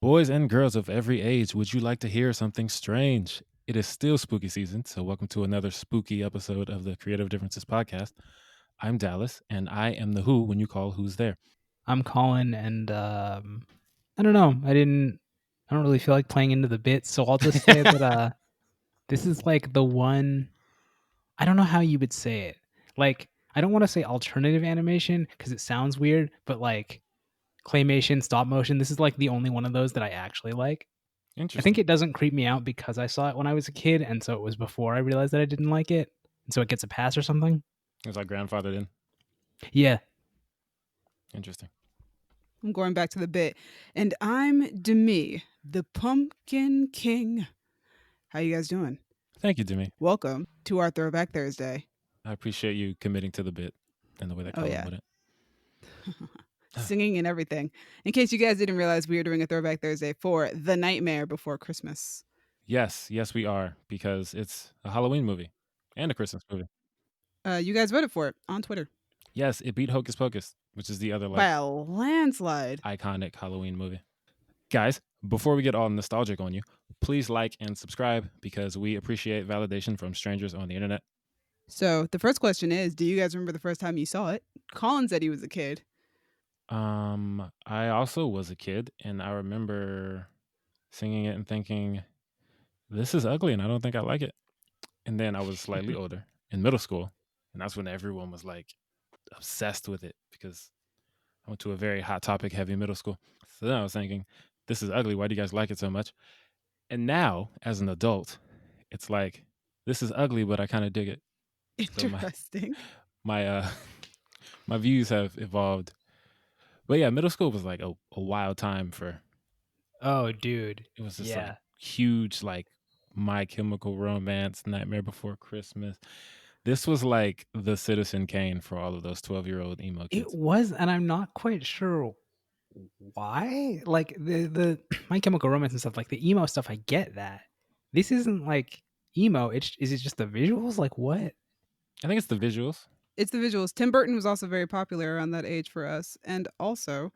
Boys and girls of every age, would you like to hear something strange? It is still spooky season, so welcome to another spooky episode of the Creative Differences podcast. I'm Dallas, and I am the who when you call who's there. I'm Colin, and I don't know. I don't really feel like playing into the bit, so I'll just say that this is like the one. I don't know how you would say it. Like, I don't want to say alternative animation because it sounds weird, but like claymation, stop motion. This is like the only one of those that I actually like. I think Interesting. it doesn't creep me out because I saw it when I was a kid, and so it was before I realized that I didn't like it, and so it gets a pass or something. It was like grandfathered in. Yeah. Interesting. I'm going back to the bit. And I'm Demi, the Pumpkin King. How you guys doing? Thank you, Demi. Welcome to our Throwback Thursday. I appreciate you committing to the bit and the way that Oh, Colin yeah. put it. Singing and everything. In case you guys didn't realize, we are doing a Throwback Thursday for The Nightmare Before Christmas. Yes, we are, because it's a Halloween movie and a Christmas movie. You guys voted for it on Twitter. Yes, it beat Hocus Pocus, which is the other By a landslide. iconic Halloween movie. Guys, before we get all nostalgic on you, please like and subscribe because we appreciate validation from strangers on the internet. So the first question is, do you guys remember the first time you saw it? Colin said he was a kid. I also was a kid, and I remember singing it and thinking, this is ugly and I don't think I like it. And then I was slightly older in middle school, and that's when everyone was like obsessed with it because I went to a very hot topic heavy middle school. So then I was thinking, this is ugly. Why do you guys like it so much? And now, as an adult, it's like, this is ugly, but I kind of dig it. So Interesting. my views have evolved. But yeah, middle school was like a wild time for. Oh, dude. It was just Yeah. like huge, like My Chemical Romance, Nightmare Before Christmas. This was like the Citizen Kane for all of those 12-year-old emo kids. It was, and I'm not quite sure why. Like the My Chemical Romance and stuff, like the emo stuff, I get that. This isn't like emo. Is it just the visuals? Like what? I think it's the visuals. It's the visuals. Tim Burton was also very popular around that age for us. And also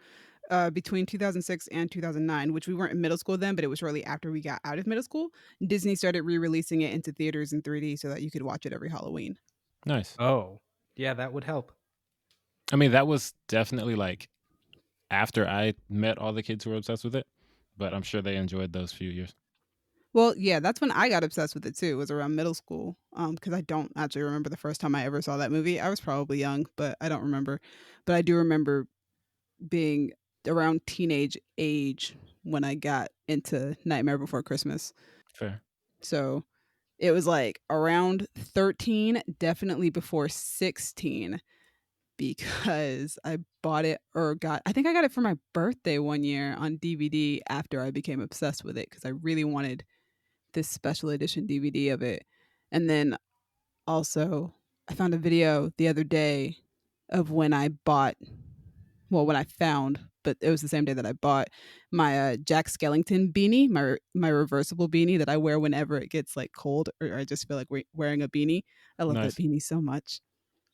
between 2006 and 2009, which we weren't in middle school then, but it was shortly after we got out of middle school, Disney started re-releasing it into theaters in 3D so that you could watch it every Halloween. Nice. Oh, yeah, that would help. I mean, that was definitely like after I met all the kids who were obsessed with it, but I'm sure they enjoyed those few years. Well, yeah, that's when I got obsessed with it too. It was around middle school, because I don't actually remember the first time I ever saw that movie. I was probably young, but I don't remember. But I do remember being around teenage age when I got into Nightmare Before Christmas. Fair. So it was like around 13, definitely before 16, because I bought it I think I got it for my birthday one year on DVD after I became obsessed with it because I really wanted this special edition DVD of it. And then also, I found a video the other day of when I found, but it was the same day that I bought my Jack Skellington beanie, my reversible beanie that I wear whenever it gets like cold or I just feel like wearing a beanie. I love Nice. that beanie so much.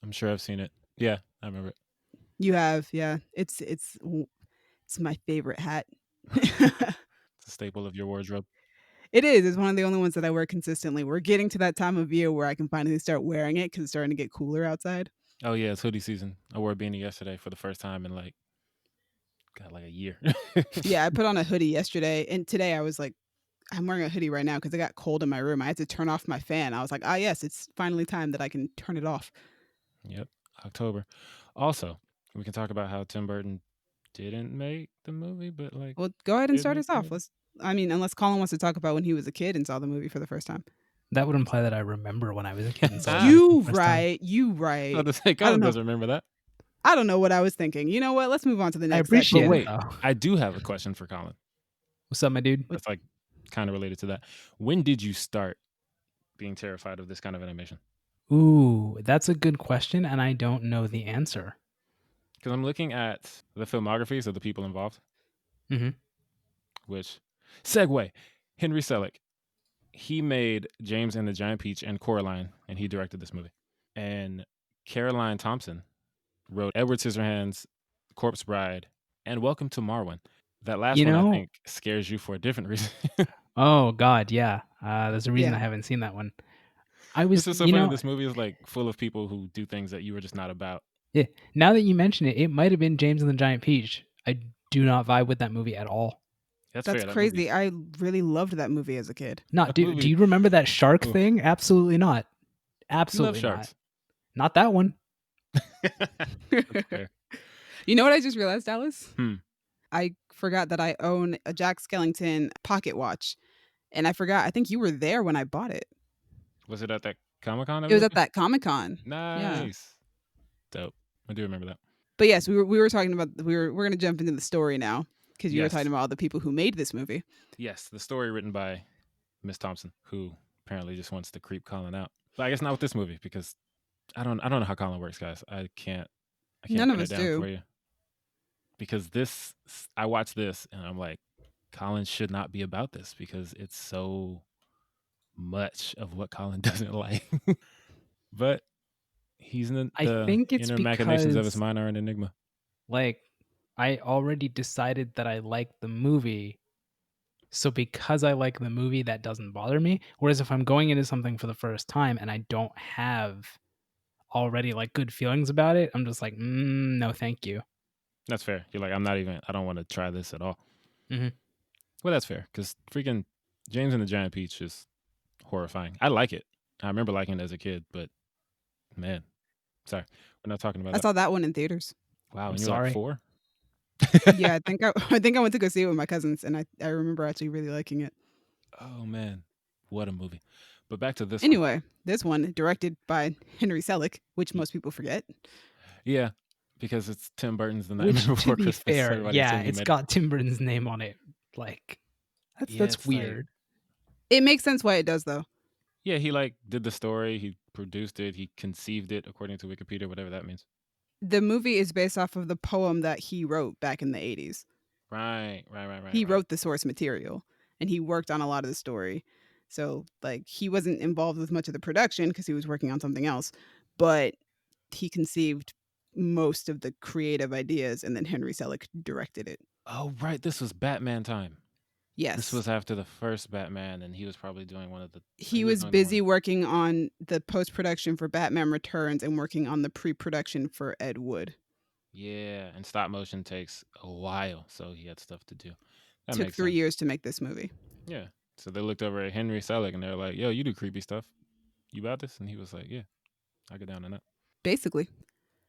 I'm sure I've seen it. Yeah, I remember it. You have, yeah. It's my favorite hat. It's a staple of your wardrobe. It is. It's one of the only ones that I wear consistently. We're getting to that time of year where I can finally start wearing it because it's starting to get cooler outside. Oh yeah, it's hoodie season. I wore a beanie yesterday for the first time in like a year. Yeah, I put on a hoodie yesterday, and today I was like, I'm wearing a hoodie right now because it got cold in my room. I had to turn off my fan. I was like, yes, it's finally time that I can turn it off. Yep, October. Also, we can talk about how Tim Burton didn't make the movie, but like. Well, go ahead and did start make us the off. movie. Unless Colin wants to talk about when he was a kid and saw the movie for the first time. That would imply that I remember when I was a kid. And saw You it for the first time. right. You right. I was about to say, Colin doesn't remember that. I don't know what I was thinking. You know what? Let's move on to the next I appreciate section. it. Wait, though. I do have a question for Colin. What's up, my dude? That's like kind of related to that. When did you start being terrified of this kind of animation? Ooh, that's a good question, and I don't know the answer. Because I'm looking at the filmographies of the people involved. Mm-hmm. Which, segue, Henry Selick. He made James and the Giant Peach and Coraline, and he directed this movie. And Caroline Thompson wrote Edward Scissorhands, Corpse Bride, and Welcome to Marwen. That last You one, I know? think, scares you for a different reason. Oh God, yeah. There's a reason I Yeah. haven't seen that one. I was, It's just so you funny. know, This movie is like full of people who do things that you were just not about. yeah. Now that you mention it, it might have been James and the Giant Peach. I do not vibe with that movie at all. That's That's fair. That crazy. movie's I really loved that movie as a kid. Not that do. Do movie. you remember that shark Oof. thing? Absolutely not. You love Absolutely not. sharks. Not that one. That's fair. You know what I just realized, Alice? Hmm. I forgot that I own a Jack Skellington pocket watch. And I forgot, I think you were there when I bought it. Was it at that Comic-Con that It we was went at to? that Comic-Con. Yeah. Nice. Dope. I do remember that. But yes, we were talking about we're going to jump into the story now because you were talking Yes. about all the people who made this movie. Yes. The story written by Miss Thompson, who apparently just wants to creep Colin out. But I guess not with this movie because I don't know how Colin works, guys. I can't None of pin it us down do. for you. Because I watched this and I'm like, Colin should not be about this because it's so much of what Colin doesn't like. But he's in I the think it's inner machinations of his because, mind are an enigma. like, I already decided that I like the movie. So because I like the movie, that doesn't bother me. Whereas if I'm going into something for the first time and I don't have already like good feelings about it, I'm just like, no, thank you. That's fair. You're like, I don't want to try this at all. Mhm. Well, that's fair because freaking James and the Giant Peach is horrifying. I like it. I remember liking it as a kid, but man, sorry, we're not talking about I that. saw that one in theaters. Wow, I'm and you're like sorry. 4? Yeah, I think I went to go see it with my cousins, and I remember actually really liking it. Oh man, what a movie! But back to this one. Anyway, this one directed by Henry Selick, which most people forget. Yeah, because it's Tim Burton's The Which, Nightmare to Before be Christmas. fair, Everybody yeah, assumed he it's made it. got Tim Burton's name on it. Like, Yeah, that's it's like- weird. It makes sense why it does, though. Yeah, he like did the story, he produced it, he conceived it according to Wikipedia, whatever that means. The movie is based off of the poem that he wrote back in the 80s. Right. He wrote the source material, and he worked on a lot of the story. So, like, he wasn't involved with much of the production because he was working on something else, but he conceived most of the creative ideas, and then Henry Selick directed it. Oh, right. This was Batman time. Yes. This was after the first Batman, and he was probably doing one of the. He was busy working on the post-production for Batman Returns and working on the pre-production for Ed Wood. Yeah, and stop motion takes a while, so he had stuff to do. That Took makes 3 sense. years to make this movie. Yeah. So they looked over at Henry Selick and they're like, "Yo, you do creepy stuff. You about this?" And he was like, "Yeah, I get down on that." Basically.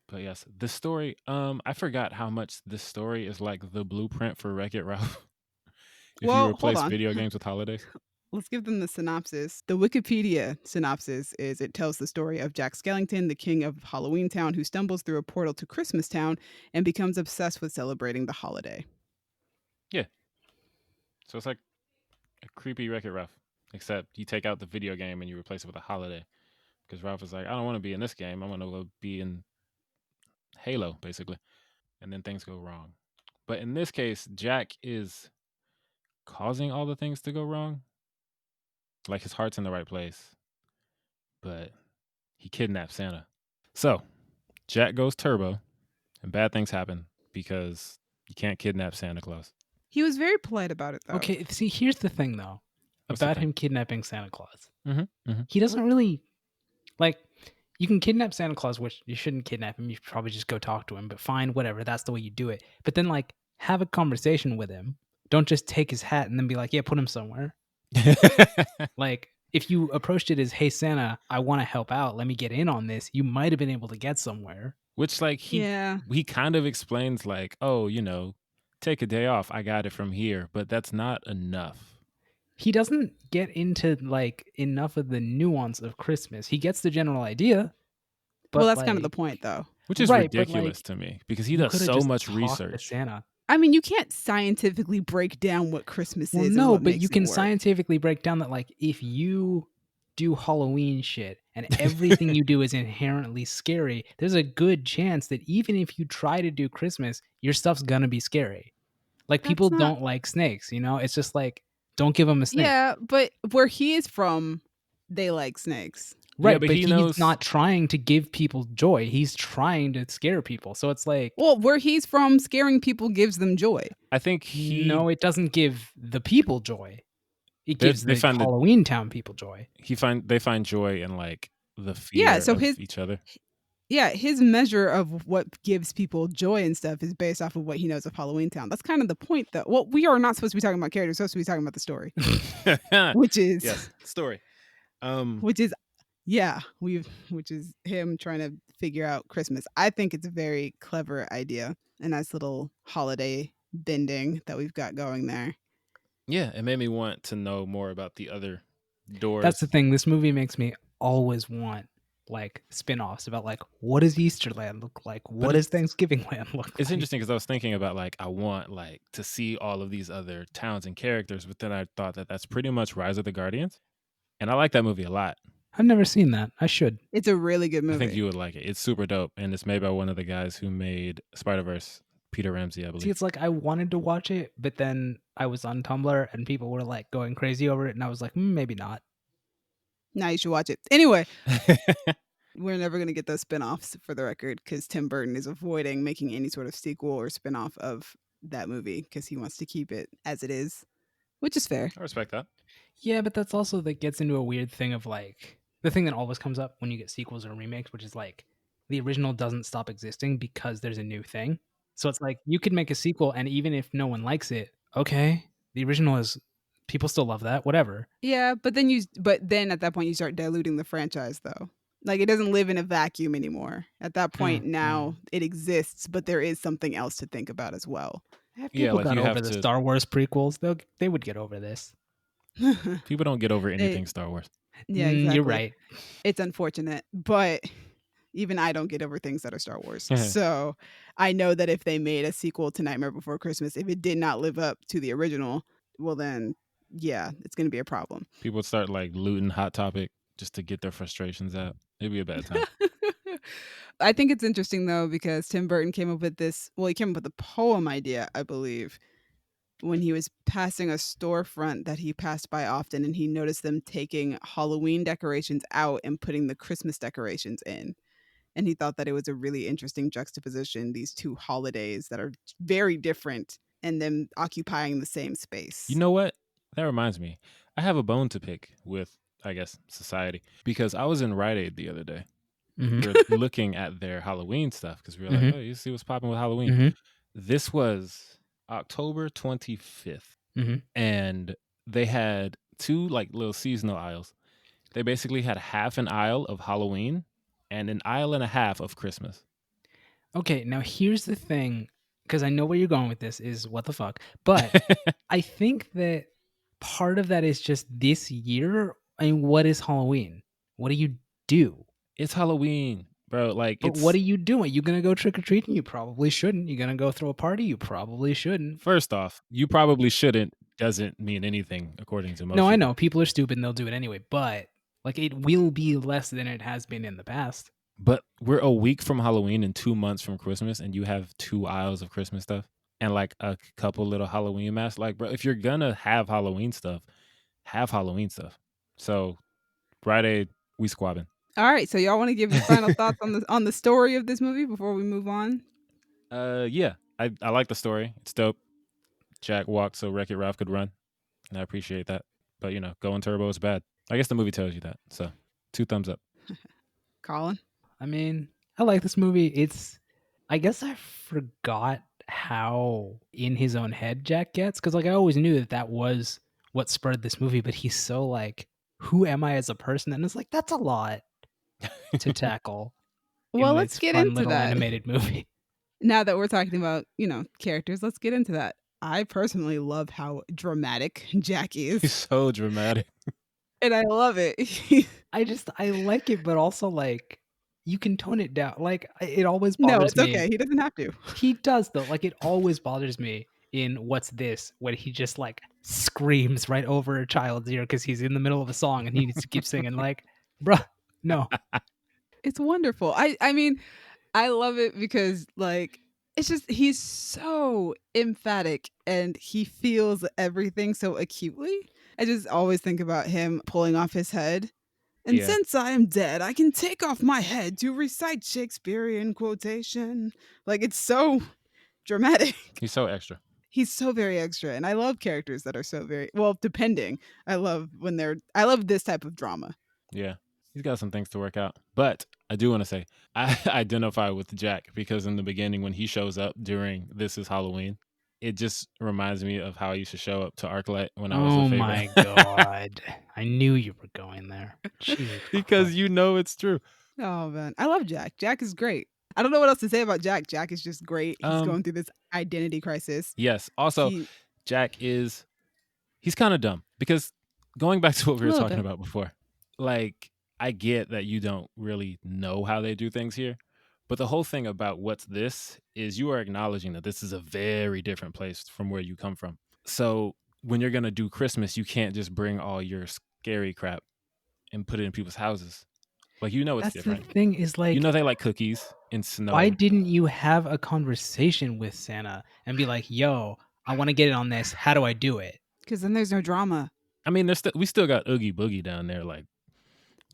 But yes, this story. I forgot how much this story is like the blueprint for Wreck-It Ralph. If Well, you hold replace on. video games with holidays. Let's give them the synopsis. The Wikipedia synopsis is it tells the story of Jack Skellington, the king of Halloween Town, who stumbles through a portal to Christmastown and becomes obsessed with celebrating the holiday. Yeah. So it's like a creepy Wreck-It Ralph, except you take out the video game and you replace it with a holiday. Because Ralph is like, I don't want to be in this game. I want to be in Halo, basically. And then things go wrong. But in this case, Jack is causing all the things to go wrong. Like his heart's in the right place, but he kidnaps Santa. So Jack goes turbo, and bad things happen because you can't kidnap Santa Claus. He was very polite about it, though. Okay, see, here's the thing, though, What's the about thing? him kidnapping Santa Claus. Mm-hmm. He doesn't really, like, you can kidnap Santa Claus, which you shouldn't kidnap him. You should probably just go talk to him, but fine, whatever. That's the way you do it. But then, like, have a conversation with him. Don't just take his hat and then be like, yeah, put him somewhere. Like, if you approached it as, hey, Santa, I want to help out. Let me get in on this. You might have been able to get somewhere. Which, like, he kind of explains, like, oh, take a day off. I got it from here. But that's not enough. He doesn't get into, like, enough of the nuance of Christmas. He gets the general idea. But, well, that's kind of the point, though. Which is ridiculous to me because he does so much research. Santa. I mean, you can't scientifically break down what Christmas is. No, and but you can scientifically break down that, like, if you do Halloween shit and everything you do is inherently scary, there's a good chance that even if you try to do Christmas, your stuff's gonna be scary. Like, people don't like snakes, It's just like, don't give them a snake. Yeah, but where he is from, they like snakes. Right, but but he he's knows. not trying to give people joy. He's trying to scare people. So it's like, Well, where he's from, scaring people gives them joy. I think no, it doesn't give the people joy. It They- gives they the find it- Halloween Town people joy. they find joy in like the Yeah, fear so of each other. Yeah, his measure of what gives people joy and stuff is based off of what he knows of Halloween Town. That's kind of the point, though. Well, we are not supposed to be talking about characters. We're supposed to be talking about the story, which is Yes, story. which is which is him trying to figure out Christmas. I think it's a very clever idea, a nice little holiday bending that we've got going there. Yeah, it made me want to know more about the other doors. That's the thing. This movie makes me always want like spin-offs about like, what does Easterland look like? What does Thanksgiving Land look like? It's interesting because I was thinking about like I want like to see all of these other towns and characters, but then I thought that that's pretty much Rise of the Guardians, and I like that movie a lot. I've never seen that. I should. It's a really good movie. I think you would like it. It's super dope, and it's made by one of the guys who made Spider-Verse, Peter Ramsey, I believe. See, it's like I wanted to watch it, but then I was on Tumblr and people were like going crazy over it, and I was like, maybe not. Now you should watch it. Anyway, we're never going to get those spinoffs for the record because Tim Burton is avoiding making any sort of sequel or spinoff of that movie because he wants to keep it as it is, which is fair. I respect that. Yeah, but that's also that gets into a weird thing of like the thing that always comes up when you get sequels or remakes, which is like the original doesn't stop existing because there's a new thing. So it's like you could make a sequel, and even if no one likes it, okay, the original is people still love that, whatever. Yeah, but then at that point you start diluting the franchise though. Like it doesn't live in a vacuum anymore. At that point now it exists, but there is something else to think about as well. If people got over the Star Wars prequels, they would get over this. People don't get over anything Star Wars. Yeah, exactly. You're right. It's unfortunate, but even I don't get over things that are Star Wars. So I know that if they made a sequel to Nightmare Before Christmas, if it did not live up to the original, well then, yeah, it's going to be a problem. People would start like looting Hot Topic just to get their frustrations out. It'd be a bad time. I think it's interesting though, because Tim Burton came up with this, well, he came up with a poem idea, I believe, when he was passing a storefront that he passed by often, and he noticed them taking Halloween decorations out and putting the Christmas decorations in. And he thought that it was a really interesting juxtaposition, these two holidays that are very different and them occupying the same space. You know what? That reminds me. I have a bone to pick with, I guess, society, because I was in Rite Aid the other day. We were looking at their Halloween stuff because we were like, oh, you see what's popping with Halloween. This was October 25th, and they had two like little seasonal aisles. They basically had half an aisle of Halloween and an aisle and a half of Christmas. Okay, now here's the thing, because I know where you're going with this is what the fuck, but I think that part of that is just this year. I mean, what is Halloween? What do you do? It's Halloween, bro. Like, but what are you doing? You gonna go trick or treating? You probably shouldn't. You gonna go throw a party? You probably shouldn't. First off, you probably shouldn't doesn't mean anything according to most. No, I know people are stupid and they'll do it anyway, but like it will be less than it has been in the past. But we're a week from Halloween and 2 months from Christmas, and you have 2 aisles of Christmas stuff and like a couple little Halloween masks. Like, bro, if you're gonna have Halloween stuff, have Halloween stuff. So, Friday, we squabbing. All right, so y'all want to give your final thoughts on the story of this movie before we move on? Yeah, I like the story. It's dope. Jack walked so Wreck-It Ralph could run, and I appreciate that. But you know, going turbo is bad. I guess the movie tells you that. So, 2 thumbs up. Colin? I mean, I like this movie. I guess I forgot how in his own head Jack gets, because like I always knew that was what spurred this movie, but he's so like, who am I as a person? And it's like, that's a lot to tackle. Well, let's get into that animated movie. Now that we're talking about, characters, let's get into that. I personally love how dramatic Jack is. He's so dramatic. And I love it. I like it, but also like you can tone it down. Like it always bothers me. No, it's okay. He doesn't have to. He does though. Like it always bothers me in What's This when he just like screams right over a child's ear because he's in the middle of a song and he needs to keep singing. Like, bruh, no. It's wonderful. I mean, I love it because like it's just he's so emphatic and he feels everything so acutely. I just always think about him pulling off his head And Yeah. since I am dead, I can take off my head to recite Shakespearean quotation. Like, it's so dramatic. He's so extra. He's so very extra. And I love characters that are so very, well, depending. I love this type of drama. Yeah. He's got some things to work out. But I do want to say, I identify with Jack because in the beginning, when he shows up during This Is Halloween, it just reminds me of how I used to show up to ArcLight when I was a Oh favorite. my god. I knew you were going there. Jesus Because Christ. you know it's true. Oh, man. I love Jack. Jack is great. I don't know what else to say about Jack. Jack is just great. He's going through this identity crisis. Yes. Also, Jack he's kind of dumb because going back to what we were talking about before, like, I get that you don't really know how they do things here, but the whole thing about what's this is you are acknowledging that this is a very different place from where you come from. So when you're going to do Christmas, you can't just bring all your scary crap and put it in people's houses. Like, you know it's That's different. the thing is, like, you know they like cookies and snow. why didn't you have a conversation with Santa and be like, yo, I want to get it on this. How do I do it? Because then there's no drama. I mean, we still got Oogie Boogie down there, like,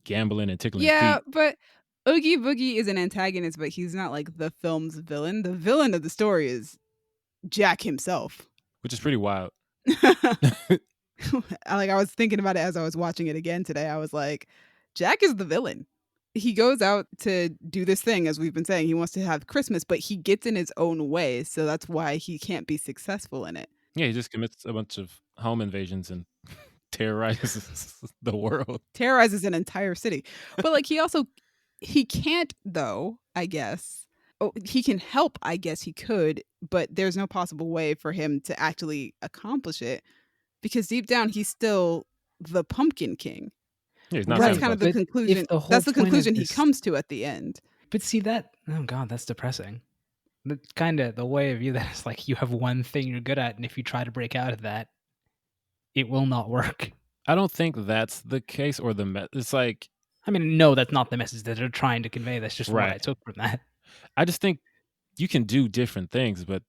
gambling and tickling Yeah, feet. but Oogie Boogie is an antagonist, but he's not like the film's villain. The villain of the story is Jack himself. Which is pretty wild. Like, I was thinking about it as I was watching it again today. I was like, Jack is the villain. He goes out to do this thing, as we've been saying. He wants to have Christmas, but he gets in his own way. So that's why he can't be successful in it. Yeah, he just commits a bunch of home invasions and terrorizes the world. Terrorizes an entire city. But like, he can't, though, I guess. Oh, he can help, I guess he could, but there's no possible way for him to actually accomplish it because deep down he's still the Pumpkin King. Yeah, he's not That's Santa kind of Claus. the conclusion. That's the conclusion he comes to at the end. But see that, oh god, that's depressing. That's kind of the way I view that is like you have one thing you're good at, and if you try to break out of that, it will not work. I don't think that's the case, or it's like, I mean, no, that's not the message that they're trying to convey. That's just what I took from that. I just think you can do different things, but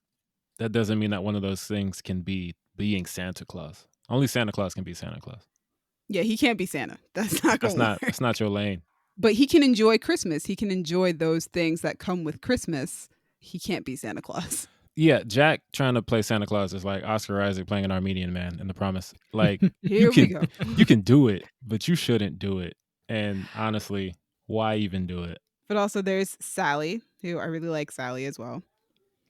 that doesn't mean that one of those things can be being Santa Claus. Only Santa Claus can be Santa Claus. Yeah, he can't be Santa. That's not going to work. That's not your lane. But he can enjoy Christmas. He can enjoy those things that come with Christmas. He can't be Santa Claus. Yeah, Jack trying to play Santa Claus is like Oscar Isaac playing an Armenian man in The Promise. Like, Here we go. You can do it, but you shouldn't do it. And honestly, why even do it? But also there's Sally, who I really like Sally as well.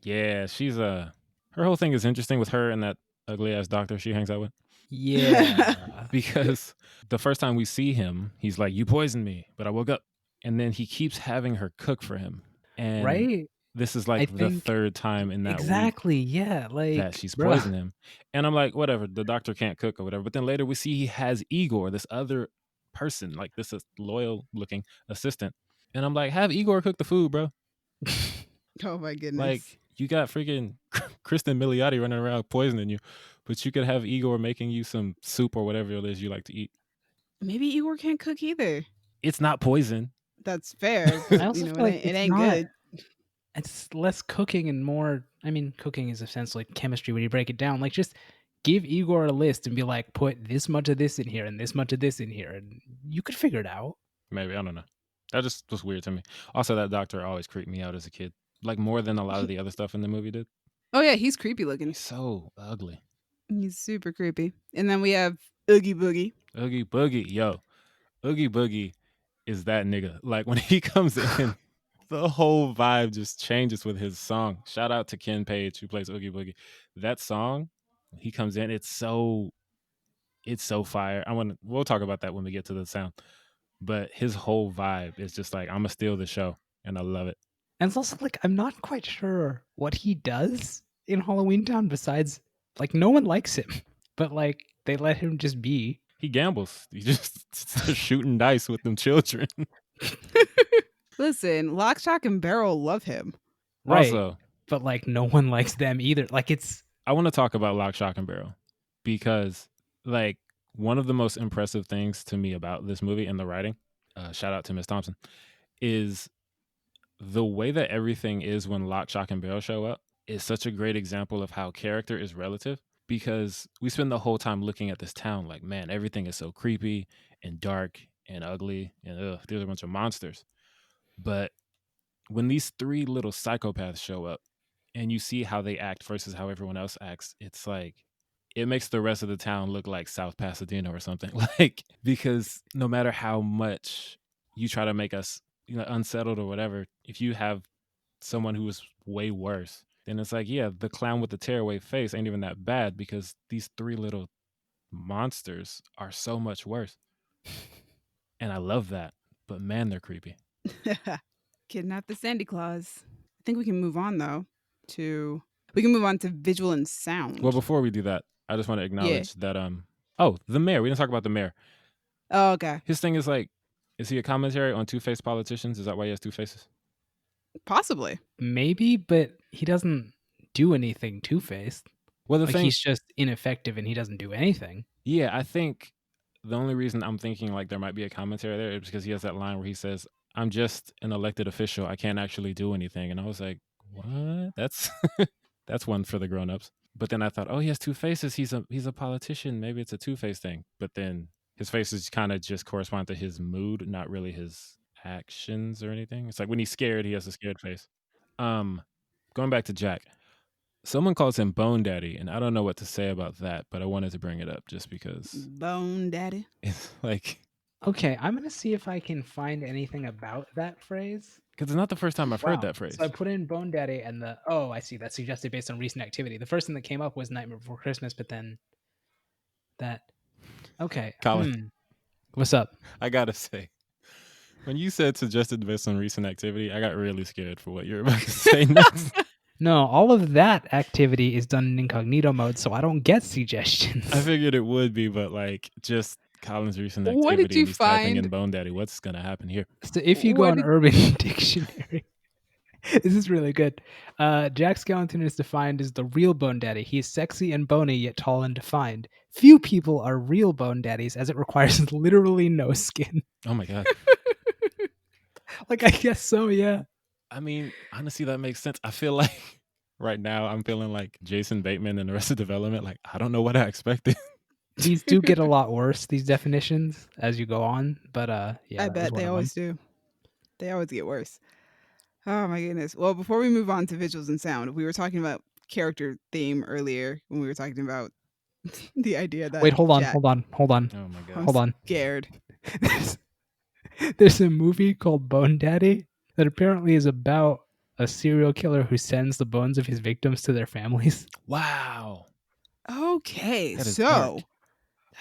Yeah, she's her whole thing is interesting with her and that ugly ass doctor she hangs out with. Yeah. Because the first time we see him, he's like, you poisoned me, but I woke up. And then he keeps having her cook for him. And right? this is like the third time in that exactly, week yeah, like that she's poisoned him. And I'm like, whatever, the doctor can't cook or whatever. But then later we see he has Igor, this other person, like this is loyal looking assistant. And I'm like, have Igor cook the food, bro. Oh my goodness. Like, you got freaking Kristen Milioti running around poisoning you, but you could have Igor making you some soup or whatever it is you like to eat. Maybe Igor can't cook either. It's not poison. That's fair. I also feel like it ain't good. It's less cooking and more, I mean, cooking is essentially chemistry when you break it down. Like, just give Igor a list and be like, put this much of this in here and this much of this in here, and you could figure it out. Maybe, I don't know. That just was weird to me. Also, that doctor always creeped me out as a kid. Like, more than a lot of the other stuff in the movie did. Oh yeah, he's creepy looking. He's so ugly. He's super creepy. And then we have Oogie Boogie. Oogie Boogie, yo. Oogie Boogie is that nigga. Like, when he comes in, the whole vibe just changes with his song. Shout out to Ken Page, who plays Oogie Boogie. That song, when he comes in, it's so fire. We'll talk about that when we get to the sound. But his whole vibe is just like, I'm gonna steal the show, and I love it. And it's also like, I'm not quite sure what he does in Halloween Town besides, like, no one likes him, but like they let him just be. He gambles. He just shooting dice with them children. Listen, Lock, Shock, and Barrel love him. Right. Also, but like no one likes them either. Like, I want to talk about Lock, Shock, and Barrel because, like, one of the most impressive things to me about this movie and the writing, shout out to Miss Thompson, is the way that everything is when Lock, Shock, and Barrel show up is such a great example of how character is relative, because we spend the whole time looking at this town like, man, everything is so creepy and dark and ugly and there's a bunch of monsters. But when these three little psychopaths show up and you see how they act versus how everyone else acts, it's like it makes the rest of the town look like South Pasadena or something. Like, because no matter how much you try to make us, unsettled or whatever, if you have someone who is way worse, then it's like, yeah, the clown with the tearaway face ain't even that bad because these three little monsters are so much worse. And I love that. But man, they're creepy. Kidnap the Sandy Claus. I think we can move on though we can move on to visual and sound. Well, before we do that, I just want to acknowledge that the mayor. We didn't talk about the mayor. Oh, okay. His thing is like, is he a commentary on two-faced politicians? Is that why he has two faces? Possibly. Maybe, but he doesn't do anything two-faced. Well, Like he's just ineffective and he doesn't do anything. Yeah, I think the only reason I'm thinking like there might be a commentary there is because he has that line where he says, "I'm just an elected official. I can't actually do anything." And I was like, what? That's that's one for the grown-ups. But then I thought, oh, he has two faces. He's a politician. Maybe it's a two-face thing. But then his faces kind of just correspond to his mood, not really his actions or anything. It's like when he's scared, he has a scared face. Going back to Jack, someone calls him Bone Daddy, and I don't know what to say about that, but I wanted to bring it up just because Bone Daddy. it's like, okay, I'm gonna see if I can find anything about that phrase. because it's not the first time I've heard that phrase. So I put in Bone Daddy and I see, that's suggested based on recent activity. The first thing that came up was Nightmare Before Christmas, but then okay. Colin, what's up? I gotta say, when you said suggested based on recent activity, I got really scared for what you're about to say next. No, all of that activity is done in incognito mode, so I don't get suggestions. I figured it would be, but like just Colin's recent activity. What did you and he's typing find? in Bone Daddy. What's gonna happen here? So if you go on Urban Dictionary, this is really good. Jack Skellington is defined as the real Bone Daddy. He is sexy and bony, yet tall and defined. Few people are real Bone Daddies, as it requires literally no skin. Oh my god. Like, I guess so, yeah. I mean, honestly, that makes sense. I feel like right now I'm feeling like Jason Bateman in Arrested Development. Like, I don't know what I expected. These do get a lot worse, these definitions, as you go on. But yeah, I bet they always do. They always get worse. Oh my goodness. Well, before we move on to visuals and sound, we were talking about character theme earlier when we were talking about the idea that wait, hold on. Oh my god. Hold on. Scared. There's a movie called Bone Daddy that apparently is about a serial killer who sends the bones of his victims to their families. Wow. Okay, That is so dark.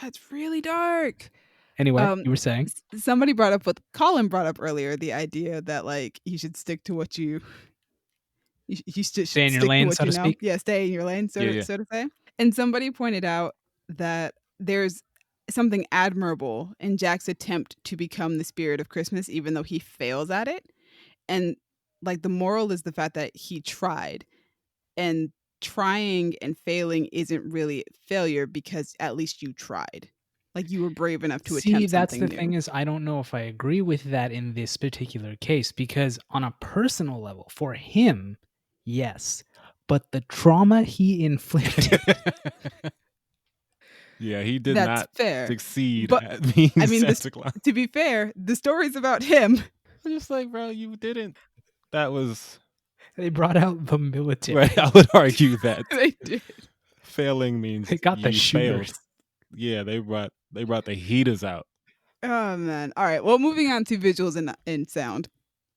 that's really dark. Anyway, you were saying? Somebody brought up what Colin brought up earlier, the idea that like you should stick to what you should stay in your lane, so to speak. Yeah, stay in your lane, so to say. And somebody pointed out that there's something admirable in Jack's attempt to become the spirit of Christmas, even though he fails at it. And like the moral is the fact that he tried, and trying and failing isn't really failure because at least you tried. Like you were brave enough to attempt something that's the new. thing is I don't know if I agree with that in this particular case, because on a personal level, for him, yes. But the trauma he inflicted. Yeah, he did That's not fair. succeed But, at being Santa Claus. To be fair, the story's about him. I'm just like, bro, you didn't. That was. They brought out the military. Right, I would argue that. They did. Failing means they got the you shooters. failed. Yeah, they brought the heaters out. Oh man! All right. Well, moving on to visuals and sound.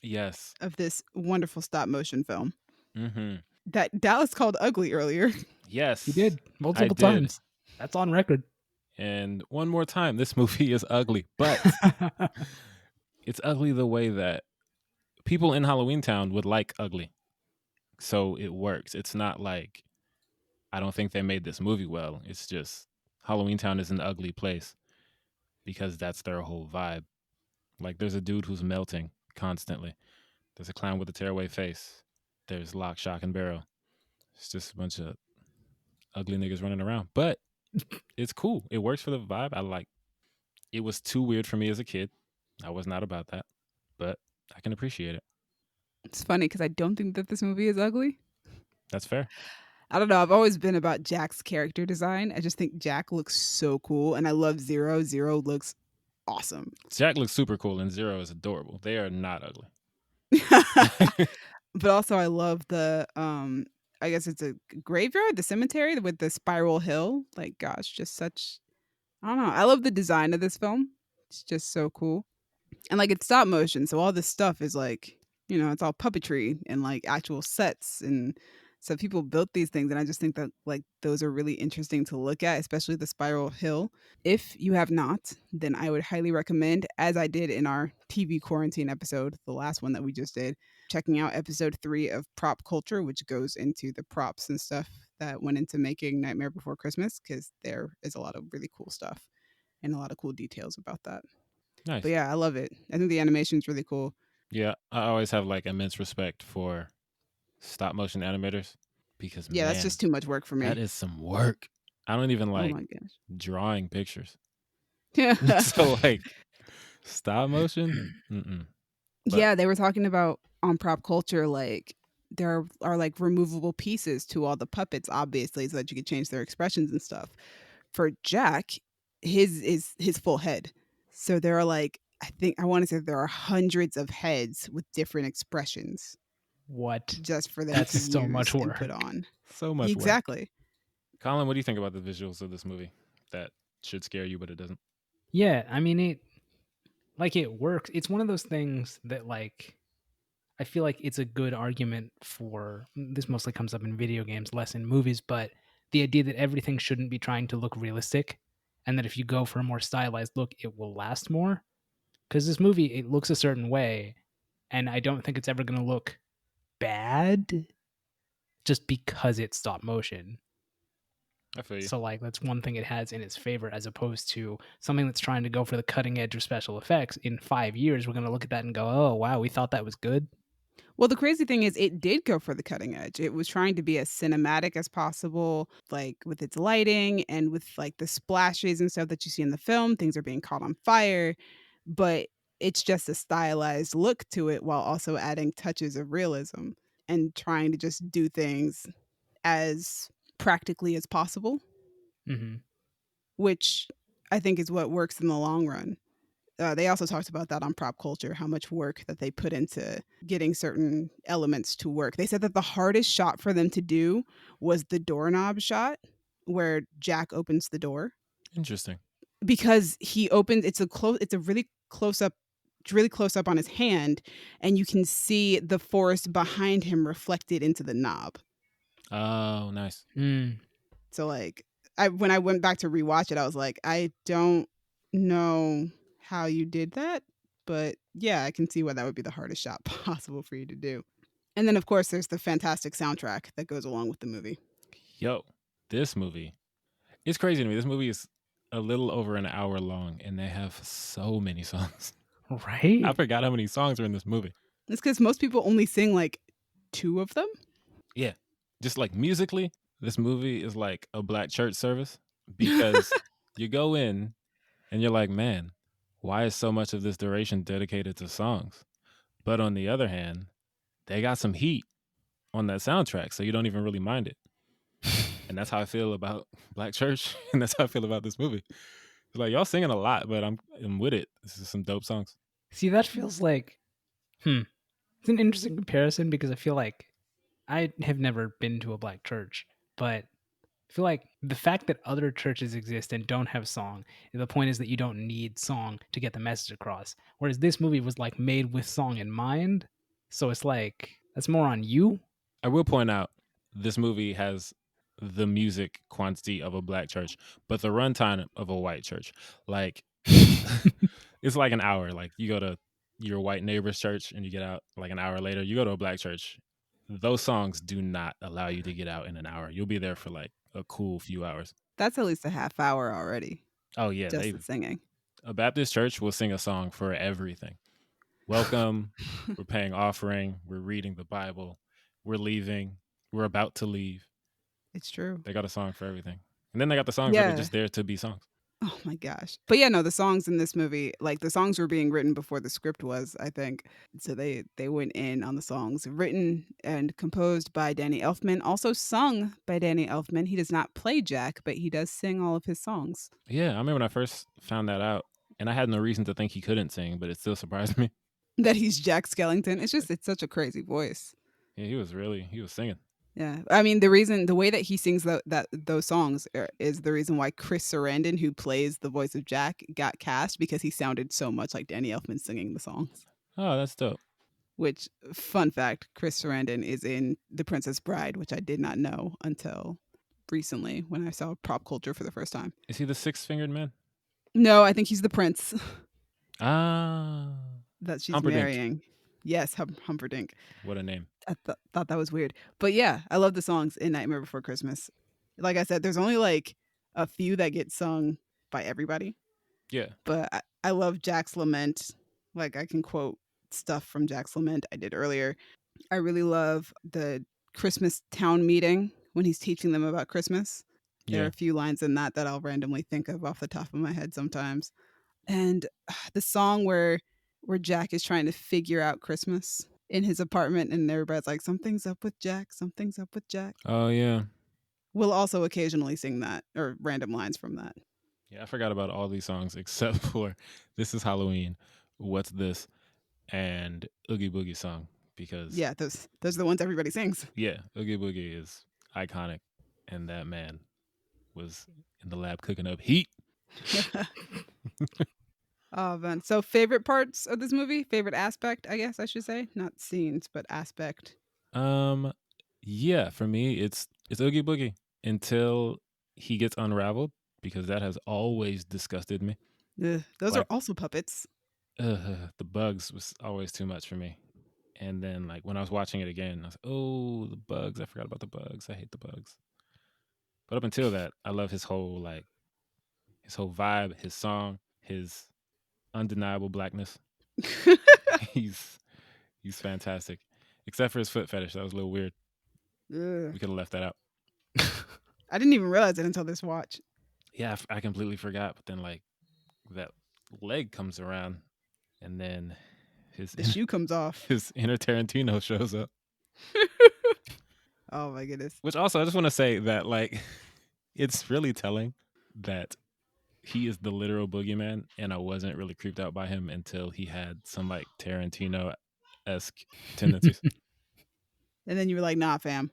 Yes. Of this wonderful stop motion film. Mm-hmm. That Dallas called ugly earlier. Yes, he did multiple times. That's on record. And one more time, this movie is ugly, but it's ugly the way that people in Halloween Town would like ugly. So it works. It's not like I don't think they made this movie well. It's just Halloween Town is an ugly place because that's their whole vibe. Like there's a dude who's melting constantly. There's a clown with a tearaway face. There's Lock, Shock, and Barrel. It's just a bunch of ugly niggas running around. But it's cool. It works for the vibe. I like. It was too weird for me as a kid. I was not about that. But I can appreciate it. It's funny because I don't think that this movie is ugly. That's fair. I don't know. I've always been about Jack's character design. I just think Jack looks so cool. And I love Zero. Zero looks awesome. Jack looks super cool, and Zero is adorable. They are not ugly. But also I love the I guess it's a graveyard, the cemetery with the spiral hill. Like gosh, just such I don't know. I love the design of this film. It's just so cool. And like it's stop motion, so all this stuff is like, it's all puppetry and like actual sets and so people built these things and I just think that like those are really interesting to look at, especially the spiral hill. If you have not, then I would highly recommend, as I did in our TV quarantine episode, the last one that we just did, checking out episode 3 of Prop Culture, which goes into the props and stuff that went into making Nightmare Before Christmas, because there is a lot of really cool stuff and a lot of cool details about that. Nice. But yeah, I love it. I think the animation is really cool. Yeah, I always have like immense respect for stop motion animators because Yeah, that's just too much work for me. that is some work. I don't even Oh like my gosh. drawing pictures. Yeah. So like stop motion? Mm-mm. But- Yeah, they were talking about on Prop Culture, like there are like removable pieces to all the puppets, obviously, so that you could change their expressions and stuff. For Jack, his is his full head. So there are like I want to say there are hundreds of heads with different expressions What? just for them That's to so use much and work. put on. So much work. Exactly. Colin, what do you think about the visuals of this movie that should scare you, but it doesn't? Yeah, I mean it works. It's one of those things that like I feel like it's a good argument for this mostly comes up in video games, less in movies, but the idea that everything shouldn't be trying to look realistic and that if you go for a more stylized look, it will last more. Because this movie, it looks a certain way, and I don't think it's ever going to look bad just because it's stop motion. I feel you. So like that's one thing it has in its favor as opposed to something that's trying to go for the cutting edge of special effects. In 5 years, we're going to look at that and go, oh, wow, we thought that was good. Well, the crazy thing is it did go for the cutting edge. It was trying to be as cinematic as possible, like with its lighting and with like the splashes and stuff that you see in the film. Things are being caught on fire, but it's just a stylized look to it while also adding touches of realism and trying to just do things as practically as possible, Mm-hmm. which I think is what works in the long run. They also talked about that on Prop Culture, how much work that they put into getting certain elements to work. They said that the hardest shot for them to do was the doorknob shot where Jack opens the door. Interesting. Because he opens it's a really close up on his hand and you can see the forest behind him reflected into the knob. Oh, nice. So like when I went back to rewatch it, I was like, I don't know how you did that, but yeah, I can see why that would be the hardest shot possible for you to do. And then of course there's the fantastic soundtrack that goes along with the movie. Yo, this movie, it's crazy to me. This movie is a little over an hour long and they have so many songs. Right? I forgot how many songs are in this movie. It's because most people only sing like 2 of them. Yeah. Just like musically, this movie is like a black church service because you go in and you're like, man, why is so much of this duration dedicated to songs? But on the other hand, they got some heat on that soundtrack, so you don't even really mind it. And that's how I feel about Black Church, and that's how I feel about this movie. It's like y'all singing a lot, but I'm with it. This is some dope songs. See, that feels like it's an interesting comparison because I feel like I have never been to a black church, but I feel like the fact that other churches exist and don't have song, the point is that you don't need song to get the message across. Whereas this movie was like made with song in mind. So it's like, that's more on you. I will point out this movie has the music quantity of a black church, but the runtime of a white church. Like, it's like an hour. Like, you go to your white neighbor's church and you get out like an hour later. You go to a black church. Those songs do not allow you to get out in an hour. You'll be there for like a cool few hours. That's at least a half hour already. Oh, yeah. Just the singing. A Baptist church will sing a song for everything. Welcome. We're paying offering. We're reading the Bible. We're leaving. We're about to leave. It's true. They got a song for everything. And then they got the songs that are just there to be songs. Oh my gosh. But yeah, no, the songs in this movie, like the songs were being written before the script was, I think. So they went in on the songs. Written and composed by Danny Elfman, also sung by Danny Elfman. He does not play Jack, but he does sing all of his songs. Yeah, I remember when I first found that out. And I had no reason to think he couldn't sing, but it still surprised me. That he's Jack Skellington. It's such a crazy voice. Yeah, he was singing. Yeah, I mean the way that he sings those songs is the reason why Chris Sarandon, who plays the voice of Jack, got cast because he sounded so much like Danny Elfman singing the songs. Oh, that's dope. Which, fun fact, Chris Sarandon is in The Princess Bride, which I did not know until recently when I saw Pop Culture for the first time. Is he the six-fingered man? No, I think he's the prince Ah, that she's Humperdinck. marrying. Yes, Humperdinck. What a name. I thought that was weird. But yeah, I love the songs in Nightmare Before Christmas. Like I said, there's only like a few that get sung by everybody. Yeah. But I love Jack's Lament. Like I can quote stuff from Jack's Lament I did earlier. I really love the Christmastown meeting when he's teaching them about Christmas. There are Yeah. a few lines in that I'll randomly think of off the top of my head sometimes. And the song where Jack is trying to figure out Christmas in his apartment and everybody's like, something's up with Jack, something's up with Jack. Oh, yeah. We'll also occasionally sing that or random lines from that. Yeah, I forgot about all these songs except for This Is Halloween, What's This, and Oogie Boogie Song. Because Yeah, those are the ones everybody sings. yeah, Oogie Boogie is iconic, and that man was in the lab cooking up heat. Oh man. So favorite parts of this movie? Favorite aspect, I guess I should say. Not scenes, but aspect. Yeah, for me it's Oogie Boogie until he gets unraveled, because that has always disgusted me. Those Like- are also puppets. The bugs was always too much for me. And then like when I was watching it again, I was like, oh, the bugs. I forgot about the bugs. I hate the bugs. But up until that, I love his whole vibe, his song, his undeniable blackness. he's fantastic. Except for his foot fetish. That was a little weird. Ugh. We could have left that out. I didn't even realize it until this watch. Yeah, I completely forgot. But then like that leg comes around, and then The shoe comes off. his inner Tarantino shows up. Oh my goodness. Which also, I just want to say that like it's really telling that he is the literal boogeyman, and I wasn't really creeped out by him until he had some like Tarantino-esque tendencies. And then you were like, nah, fam.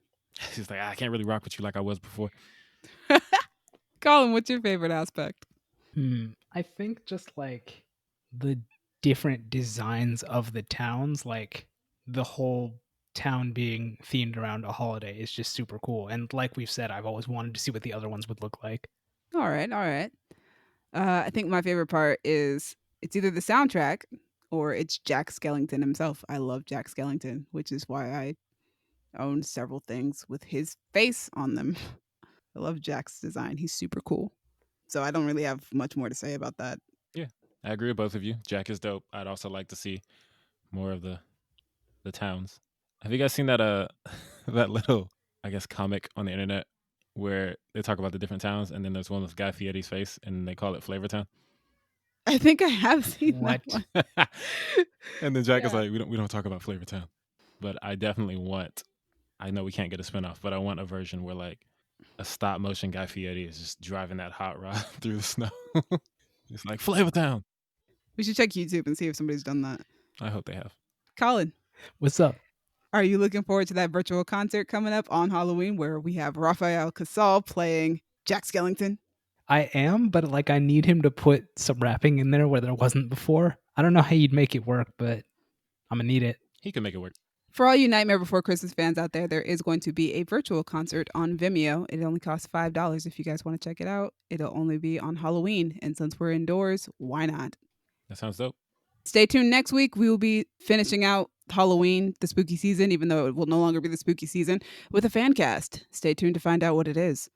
He's like, I can't really rock with you like I was before. Colin, what's your favorite aspect? I think just like the different designs of the towns, like the whole town being themed around a holiday is just super cool. And like we've said, I've always wanted to see what the other ones would look like. All right. I think my favorite part is it's either the soundtrack or it's Jack Skellington himself. I love Jack Skellington, which is why I own several things with his face on them. I love Jack's design. He's super cool. So I don't really have much more to say about that. I agree with both of you. Jack is dope. I'd also like to see more of the towns. Have you guys seen that that little, I guess, comic on the internet where they talk about the different towns, and then there's one with Guy Fieri's face, and they call it Flavortown? I think I have seen What? that one. And then Jack is Yeah. like, we don't talk about Flavortown. But I definitely want, I know we can't get a spinoff, but I want a version where like a stop motion Guy Fieri is just driving that hot rod through the snow. It's like Flavortown. We should check YouTube and see if somebody's done that. I hope they have. Colin, What's up? are you looking forward to that virtual concert coming up on Halloween where we have Raphael Casal playing Jack Skellington? I am, but like I need him to put some rapping in there where there wasn't before. I don't know how you'd make it work, but I'm gonna need it. He can make it work. For all you Nightmare Before Christmas fans out there is going to be a virtual concert on Vimeo. It only costs $5 if you guys want to check it out. It'll only be on Halloween. And since we're indoors, why not? That sounds dope. Stay tuned next week. We will be finishing out Halloween, the spooky season, even though it will no longer be the spooky season, with a fan cast. Stay tuned to find out what it is.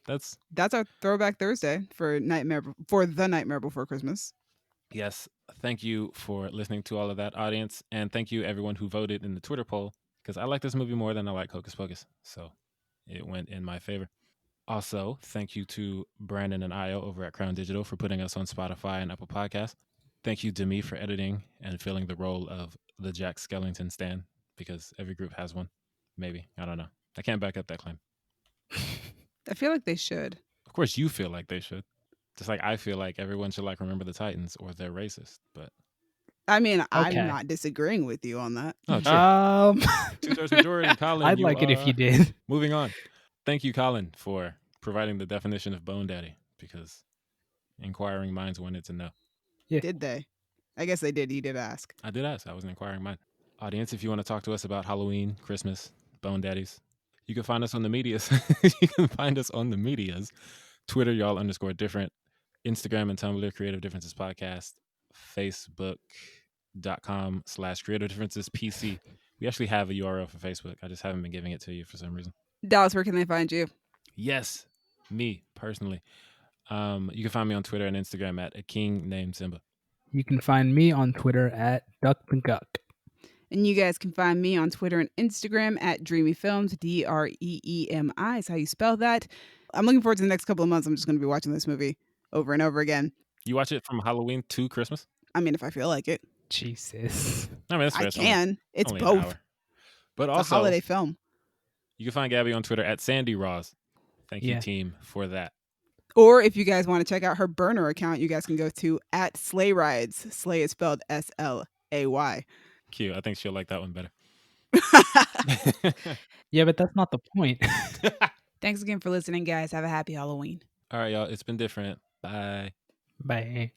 That's Our Throwback Thursday for the Nightmare Before Christmas. Yes. Thank you for listening to all of that, audience. And thank you, everyone who voted in the Twitter poll, because I like this movie more than I like Hocus Pocus. So it went in my favor. Also, thank you to Brandon and Io over at Crown Digital for putting us on Spotify and Apple Podcasts. Thank you to me for editing and filling the role of the Jack Skellington stan, because every group has one. Maybe. I don't know. I can't back up that claim. I feel like they should. Of course, you feel like they should. Just like I feel like everyone should like Remember the Titans or they're racist. But I mean, I'm Okay. not disagreeing with you on that. oh, sure. 2/3 majority, Colin. I'd like it if you did. Moving on. Thank you, Colin, for providing the definition of Bone Daddy, because inquiring minds wanted to know. Yeah. Did they? I guess they did. You did ask. I did ask. I was an inquiring mind. Audience, if you want to talk to us about Halloween, Christmas, Bone Daddies, you can find us on the medias. You can find us on the medias. Twitter, y'all_different. Instagram and Tumblr, Creative Differences Podcast. Facebook.com/Creative Differences PC. We actually have a URL for Facebook. I just haven't been giving it to you for some reason. Dallas, where can they find you? Yes, me personally. You can find me on Twitter and Instagram at a king named Simba. You can find me on Twitter at DuckMcGuck. And you guys can find me on Twitter and Instagram at Dreamy Films, DREEMI is how you spell that. I'm looking forward to the next couple of months. I'm just going to be watching this movie over and over again. You watch it from Halloween to Christmas? I mean, if I feel like it. Jesus. I mean, that's fair. I can. It's only an both. hour. But It's also, a holiday film. you can find Gabby on Twitter at Sandy Roz. Thank you, Yeah. team, for that. Or if you guys want to check out her burner account, you guys can go to at Slay Rides. Slay is spelled SLAY. Cute. I think she'll like that one better. Yeah, but that's not the point. Thanks again for listening, guys. Have a happy Halloween. All right, y'all. It's been different. Bye. Bye.